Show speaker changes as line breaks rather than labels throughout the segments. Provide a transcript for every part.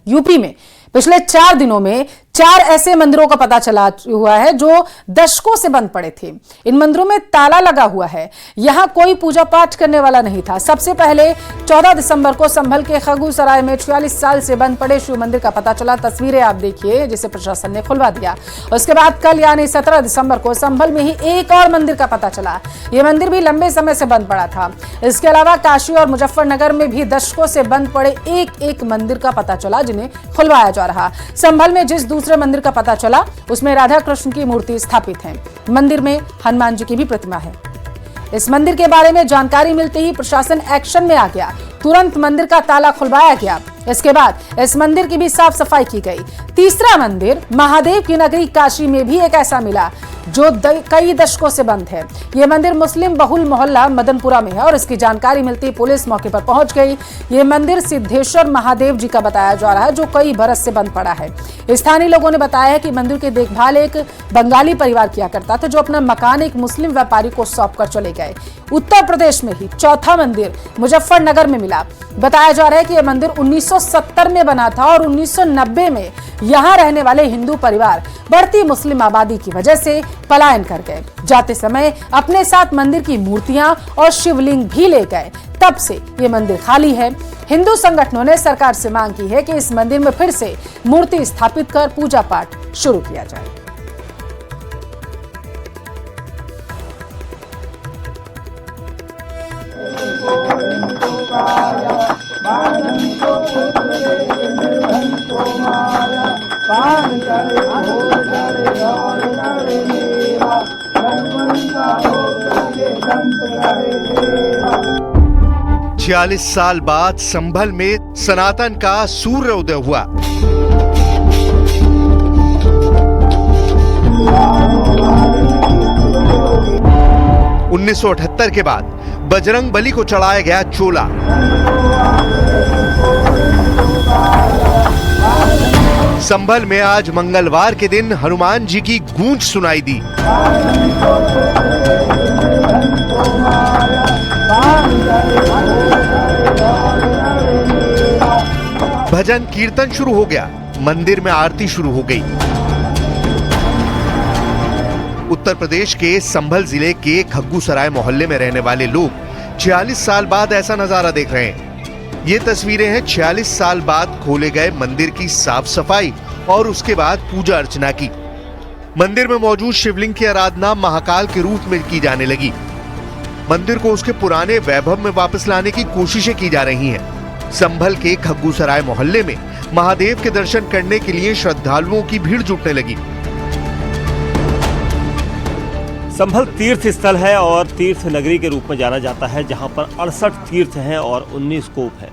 UP में पिछले 4 दिनों में 4 ऐसे मंदिरों का पता चला हुआ है जो दशकों से बंद पड़े थे। इन मंदिरों में ताला लगा हुआ है, यहां कोई पूजा पाठ करने वाला नहीं था। सबसे पहले 14 दिसंबर को संभल के खगूसराय में 46 साल से बंद पड़े शिव मंदिर का पता चला। तस्वीरें आप देखिए, जिसे प्रशासन ने खुलवा दिया। उसके बाद कल यानी 17 दिसंबर को संभल में ही एक और मंदिर का पता चला। यह मंदिर भी लंबे समय से बंद पड़ा था। इसके अलावा काशी और मुजफ्फरनगर में भी दशकों से बंद पड़े एक मंदिर का पता चला, जिन्हें खुलवाया जा रहा। संभल में जिस दूसरे मंदिर का पता चला उसमें राधा कृष्ण की मूर्ति स्थापित है। मंदिर में हनुमान जी की भी प्रतिमा है। इस मंदिर के बारे में जानकारी मिलते ही प्रशासन एक्शन में आ गया। तुरंत मंदिर का ताला खुलवाया गया। इसके बाद इस मंदिर की भी साफ सफाई की गई। तीसरा मंदिर महादेव की नगरी काशी में भी एक ऐसा मिला जो कई दशकों से बंद है। यह मंदिर मुस्लिम बहुल मोहल्ला मदनपुरा में है और इसकी जानकारी मिलती पुलिस मौके पर पहुंच गई। यह मंदिर सिद्धेश्वर महादेव जी का बताया जा रहा है, जो कई बरस से बंद पड़ा है। स्थानीय लोगों ने बताया है कि मंदिर की देखभाल एक बंगाली परिवार किया करता था, जो अपना मकान एक मुस्लिम व्यापारी को सौंप कर चले गए। उत्तर प्रदेश में ही चौथा मंदिर मुजफ्फरनगर में मिला। बताया जा रहा है कि यह मंदिर 1970 में बना था और 1990 में यहां रहने वाले हिंदू परिवार बढ़ती मुस्लिम आबादी की वजह से पलायन कर गए। जाते समय अपने साथ मंदिर की मूर्तियां और शिवलिंग भी ले गए। तब से ये मंदिर खाली है। हिंदू संगठनों ने सरकार से मांग की है कि इस मंदिर में फिर से मूर्ति स्थापित कर पूजा पाठ शुरू किया जाए।
छियालीस साल बाद संभल में सनातन का सूर्योदय हुआ। उन्नीस के बाद बजरंग बली को चढ़ाया गया चोला। संभल में आज मंगलवार के दिन हनुमान जी की गूंज सुनाई दी। भजन कीर्तन शुरू हो गया। मंदिर में आरती शुरू हो गई। उत्तर प्रदेश के संभल जिले के खग्गूसराय मोहल्ले में रहने वाले लोग 46 साल बाद ऐसा नजारा देख रहे हैं। ये तस्वीरें हैं 46 साल बाद खोले गए मंदिर की साफ सफाई और उसके बाद पूजा अर्चना की। मंदिर में मौजूद शिवलिंग की आराधना महाकाल के रूप में की जाने लगी। मंदिर को उसके पुराने वैभव में वापस लाने की कोशिशें की जा रही हैं। संभल के खग्गूसराय मोहल्ले में महादेव के दर्शन करने के लिए श्रद्धालुओं की भीड़ जुटने लगी।
संभल तीर्थ स्थल है और तीर्थ नगरी के रूप में जाना जाता है, जहां पर 68 तीर्थ हैं और 19 कूप है।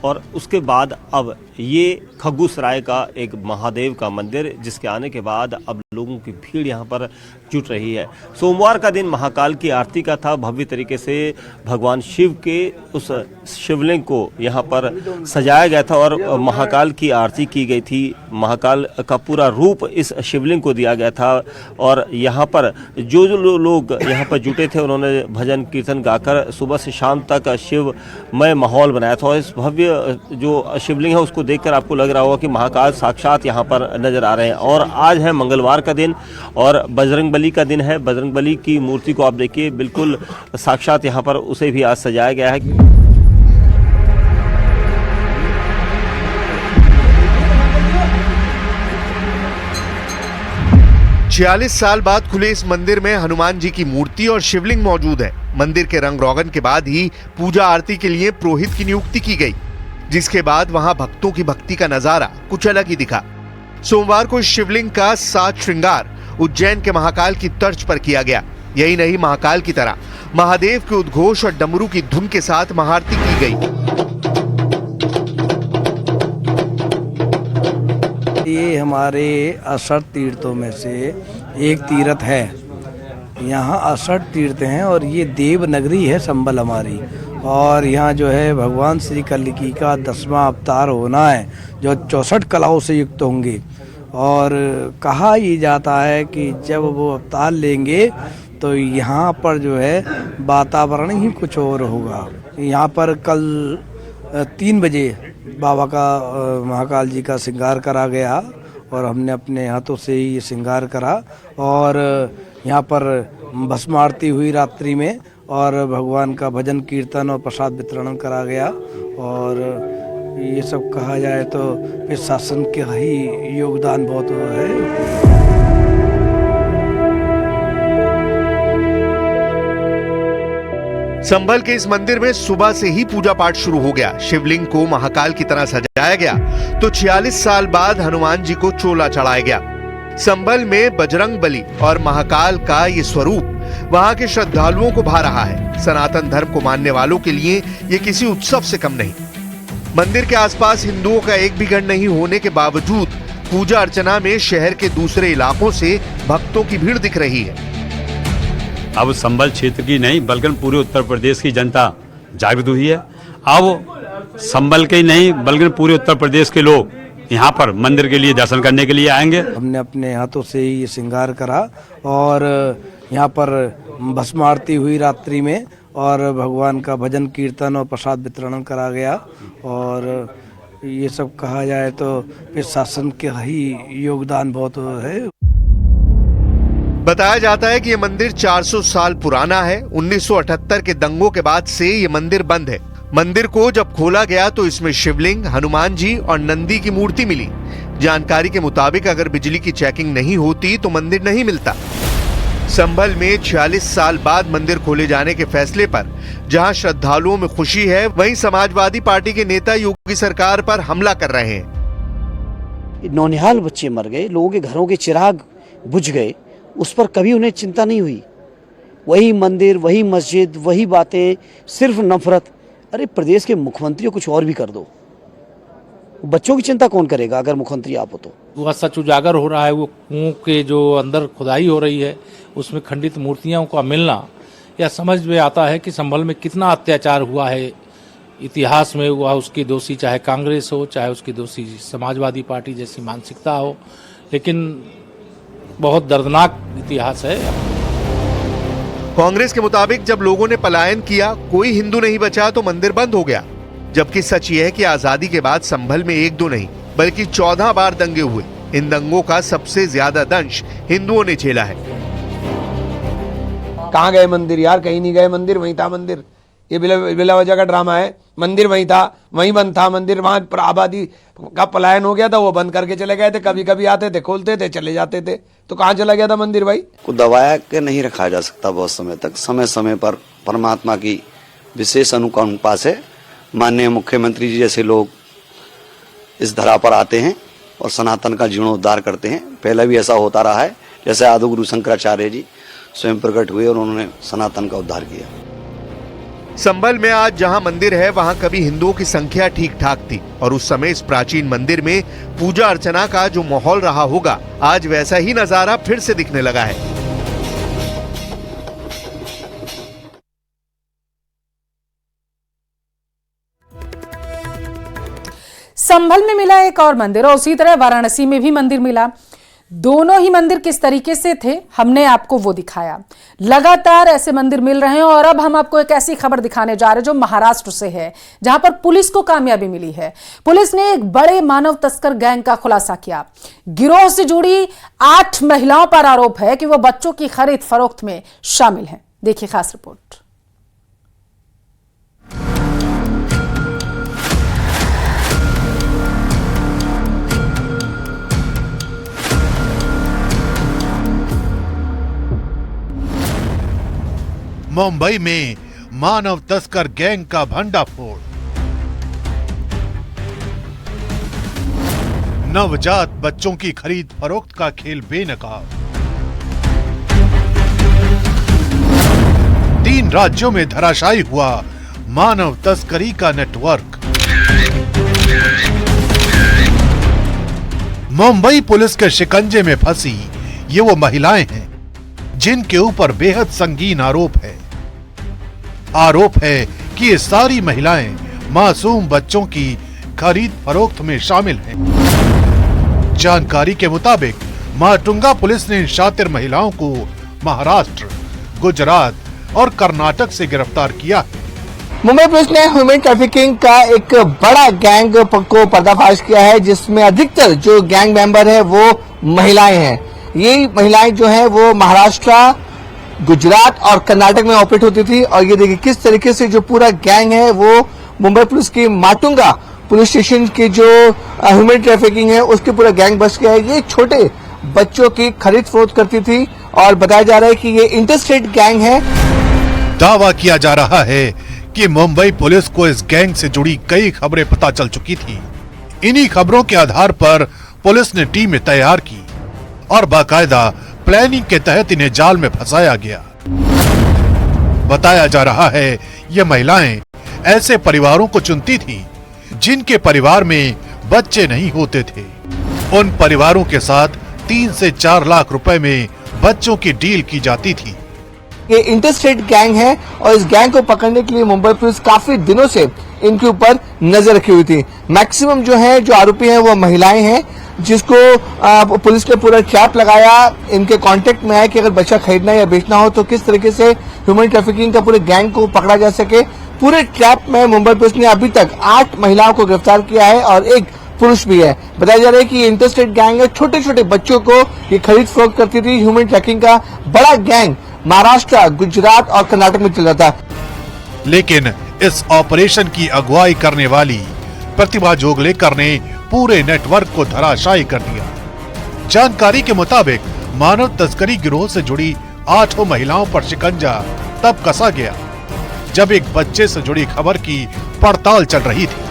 और उसके बाद अब ये खग्गूसराय का एक महादेव का मंदिर, जिसके आने के बाद अब लोगों की भीड़ यहाँ पर जुट रही है। सोमवार का दिन महाकाल की आरती का था। भव्य तरीके से भगवान शिव के उस शिवलिंग को यहाँ पर सजाया गया था और महाकाल की आरती की गई थी। महाकाल का पूरा रूप इस शिवलिंग को दिया गया था और यहाँ पर जो लोग यहाँ पर जुटे थे, उन्होंने भजन कीर्तन गाकर सुबह से शाम तक शिवमय माहौल बनाया था। और इस भव्य जो शिवलिंग है उसको देखकर आपको लग रहा होगा कि महाकाल साक्षात यहाँ पर नजर आ रहे हैं। और आज है मंगलवार का दिन और बजरंगबली का दिन है। बजरंगबली की मूर्ति को आप देखिए, बिल्कुल साक्षात यहाँ पर उसे भी आज सजाया गया है।
46 साल बाद खुले इस मंदिर में हनुमान जी की मूर्ति और शिवलिंग मौजूद है। मंदिर के रंग रोगन के बाद ही पूजा आरती के लिए पुरोहित की नियुक्ति की गई, जिसके बाद वहां भक्तों की भक्ति का नजारा कुछ अलग ही दिखा। सोमवार को शिवलिंग का साज श्रृंगार उज्जैन के महाकाल की तर्ज पर किया गया। यही नहीं, महाकाल की तरह महादेव के उद्घोष और डमरू की धुन के साथ महाआरती की गई।
ये हमारे 68 तीर्थों में से एक तीर्थ है। यहाँ 68 तीर्थ हैं और ये देव नगरी है संभल हमारी। और यहाँ जो है भगवान श्री कल्की का 10वां अवतार होना है, जो 64 कलाओं से युक्त होंगे। और कहा ये जाता है कि जब वो अवतार लेंगे तो यहाँ पर जो है वातावरण ही कुछ और होगा। यहाँ पर कल 3 बजे बाबा का महाकाल जी का श्रृंगार करा गया और हमने अपने हाथों से ही ये श्रृंगार करा और यहाँ पर भस्म आरती हुई रात्रि में और भगवान का भजन कीर्तन और प्रसाद वितरण करा गया। और ये सब कहा जाए तो प्रशासन का ही योगदान बहुत है।
संभल के इस मंदिर में सुबह से ही पूजा पाठ शुरू हो गया। शिवलिंग को महाकाल की तरह सजाया गया तो 46 साल बाद हनुमान जी को चोला चढ़ाया गया। संभल में बजरंग बली और महाकाल का ये स्वरूप वहां के श्रद्धालुओं को भा रहा है। सनातन धर्म को मानने वालों के लिए ये किसी उत्सव से कम नहीं। मंदिर के आसपास हिंदुओं का एक भी घर नहीं होने के बावजूद पूजा अर्चना में शहर के दूसरे इलाकों से भक्तों की भीड़ दिख रही है।
अब संभल क्षेत्र की नहीं बल्कि पूरे उत्तर प्रदेश की जनता जागृत हुई है। अब संभल के ही नहीं बल्कि पूरे उत्तर प्रदेश के लोग यहाँ पर मंदिर के लिए दर्शन करने के लिए आएंगे।
हमने अपने हाथों से ही ये श्रृंगार करा और यहाँ पर भस्म आरती हुई रात्रि में और भगवान का भजन कीर्तन और प्रसाद वितरण करा गया। और ये सब कहा जाए तो प्रशासन का ही योगदान बहुत है।
बताया जाता है कि यह मंदिर 400 साल पुराना है। 1978 के दंगों के बाद से यह मंदिर बंद है। मंदिर को जब खोला गया तो इसमें शिवलिंग, हनुमान जी और नंदी की मूर्ति मिली। जानकारी के मुताबिक अगर बिजली की चेकिंग नहीं होती तो मंदिर नहीं मिलता। संभल में 46 साल बाद मंदिर खोले जाने के फैसले पर जहां श्रद्धालुओं में खुशी है, वहीं समाजवादी पार्टी के नेता योगी सरकार पर हमला कर रहे हैं।
नौनिहाल बच्चे मर गए, लोगों के घरों के चिराग बुझ गए, उस पर कभी उन्हें चिंता नहीं हुई। वही मंदिर, वही मस्जिद, वही बातें, सिर्फ नफरत। अरे प्रदेश के मुख्यमंत्री को कुछ और भी कर दो, बच्चों की चिंता कौन करेगा अगर मुख्यमंत्री आप हो तो।
वह सच उजागर हो रहा है। वो कुओं के जो अंदर खुदाई हो रही है उसमें खंडित मूर्तियों का मिलना, यह समझ में आता है कि संभल में कितना अत्याचार हुआ है इतिहास में। हुआ उसकी दोषी चाहे कांग्रेस हो, चाहे उसकी दोषी समाजवादी पार्टी जैसी मानसिकता हो, लेकिन बहुत दर्दनाक इतिहास है।
कांग्रेस के मुताबिक जब लोगों ने पलायन किया, कोई हिंदू नहीं बचा तो मंदिर बंद हो गया। जबकि सच ये है कि आजादी के बाद संभल में 1-2 नहीं बल्कि 14 बार दंगे हुए। इन दंगों का सबसे ज्यादा दंश हिंदुओं ने झेला है।
कहाँ गए मंदिर यार? कहीं नहीं गए मंदिर, वहीं था मंदिर। ये बिला वजह का ड्रामा है। मंदिर वहीं था, वहीं बंद था मंदिर। वहां पर आबादी का पलायन हो गया था, वो बंद करके चले गए थे। कभी कभी आते थे, खोलते थे, चले जाते थे। तो कहाँ चला गया था मंदिर भाई?
को दबाया के नहीं रखा जा सकता बहुत समय तक। समय समय पर परमात्मा की विशेष अनुकंपा से माननीय मुख्यमंत्री जी जैसे लोग इस धरा पर आते हैं और सनातन का जीर्णोद्धार करते हैं। पहले भी ऐसा होता रहा है। जैसे आदि गुरु शंकराचार्य जी स्वयं प्रकट हुए और उन्होंने सनातन का उद्धार किया।
संभल में आज जहां मंदिर है वहां कभी हिंदुओं की संख्या ठीक ठाक थी और उस समय इस प्राचीन मंदिर में पूजा अर्चना का जो माहौल रहा होगा, आज वैसा ही नजारा फिर से दिखने लगा है।
संभल में मिला एक और मंदिर और उसी तरह वाराणसी में भी मंदिर मिला। दोनों ही मंदिर किस तरीके से थे हमने आपको वो दिखाया। लगातार ऐसे मंदिर मिल रहे हैं और अब हम आपको एक ऐसी खबर दिखाने जा रहे हैं जो महाराष्ट्र से है, जहां पर पुलिस को कामयाबी मिली है। पुलिस ने एक बड़े मानव तस्कर गैंग का खुलासा किया। गिरोह से जुड़ी 8 महिलाओं पर आरोप है कि वो बच्चों की खरीद फरोख्त में शामिल हैं। देखिए खास रिपोर्ट।
मुंबई में मानव तस्कर गैंग का भंडाफोड़। नवजात बच्चों की खरीद फरोख्त का खेल बेनकाब। 3 राज्यों में धराशायी हुआ मानव तस्करी का नेटवर्क। मुंबई पुलिस के शिकंजे में फंसी ये वो महिलाएं हैं जिनके ऊपर बेहद संगीन आरोप है। आरोप है कि ये सारी महिलाएं मासूम बच्चों की खरीद फरोख्त में शामिल हैं। जानकारी के मुताबिक माटुंगा पुलिस ने इन शातिर महिलाओं को महाराष्ट्र, गुजरात और कर्नाटक से गिरफ्तार किया है।
मुंबई पुलिस ने ह्यूमन ट्रैफिकिंग का एक बड़ा गैंग को पर्दाफाश किया है, जिसमें अधिकतर जो गैंग मेंबर है वो महिलाएं हैं। ये महिलाएं जो है वो महाराष्ट्र, गुजरात और कर्नाटक में ऑपरेट होती थी। और ये देखिए किस तरीके से जो पूरा गैंग है वो मुंबई पुलिस की माटुंगा पुलिस स्टेशन की जो ह्यूमन ट्रैफिकिंग है उसके पूरा गैंग बच गया है। ये छोटे बच्चों की खरीद फरोख्त करती थी और बताया जा रहा है कि ये इंटरस्टेट गैंग है।
दावा किया जा रहा है कि मुंबई पुलिस को इस गैंग से जुड़ी कई खबरें पता चल चुकी थी। इन्हीं खबरों के आधार पर पुलिस ने टीमें तैयार की और बाकायदा प्लानिंग के तहत इन्हें जाल में फंसाया गया। बताया जा रहा है ये महिलाएं ऐसे परिवारों को चुनती थीं जिनके परिवार में बच्चे नहीं होते थे। उन परिवारों के साथ 3 से 4 लाख रुपए में बच्चों की डील की जाती थी।
ये इंटरस्टेट गैंग है और इस गैंग को पकड़ने के लिए मुंबई पुलिस काफी दिनों से इनके ऊपर नजर रखी हुई थी। मैक्सिमम जो आरोपी हैं वो महिलाएं हैं, जिसको पुलिस ने पूरा ट्रैप लगाया। इनके कांटेक्ट में आया कि अगर बच्चा खरीदना या बेचना हो तो किस तरीके से ह्यूमन ट्रैफिकिंग का पूरे गैंग को पकड़ा जा सके। पूरे ट्रैप में मुंबई पुलिस ने अभी तक 8 महिलाओं को गिरफ्तार किया है और 1 पुरुष भी है। बताया जा रहा है कि ये इंटरस्टेट गैंग है, छोटे छोटे बच्चों को ये खरीद फरोख्त करती थी। ह्यूमन ट्रैफिकिंग का बड़ा गैंग महाराष्ट्र, गुजरात और कर्नाटक में चल रहा था।
लेकिन इस ऑपरेशन की अगुवाई करने वाली प्रतिभा जोगलेकर ने पूरे नेटवर्क को धराशायी कर दिया। जानकारी के मुताबिक मानव तस्करी गिरोह से जुड़ी 8 महिलाओं पर शिकंजा तब कसा गया जब एक बच्चे से जुड़ी खबर की पड़ताल चल रही थी।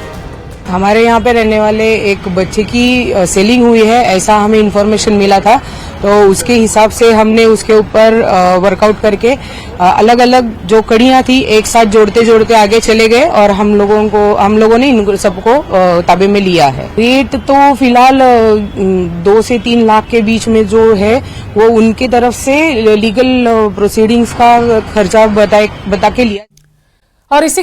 हमारे यहाँ पे रहने वाले एक बच्चे की सेलिंग हुई है, ऐसा हमें इन्फॉर्मेशन मिला था। तो उसके हिसाब से हमने उसके ऊपर वर्कआउट करके अलग अलग जो कड़ियाँ थी एक साथ जोड़ते जोड़ते आगे चले गए और हम लोगों ने इन सबको ताबे में लिया है। रेट तो फिलहाल 2 से 3 लाख के बीच में जो है वो उनके तरफ से लीगल प्रोसीडिंग्स का खर्चा बता के लिया।
और इसी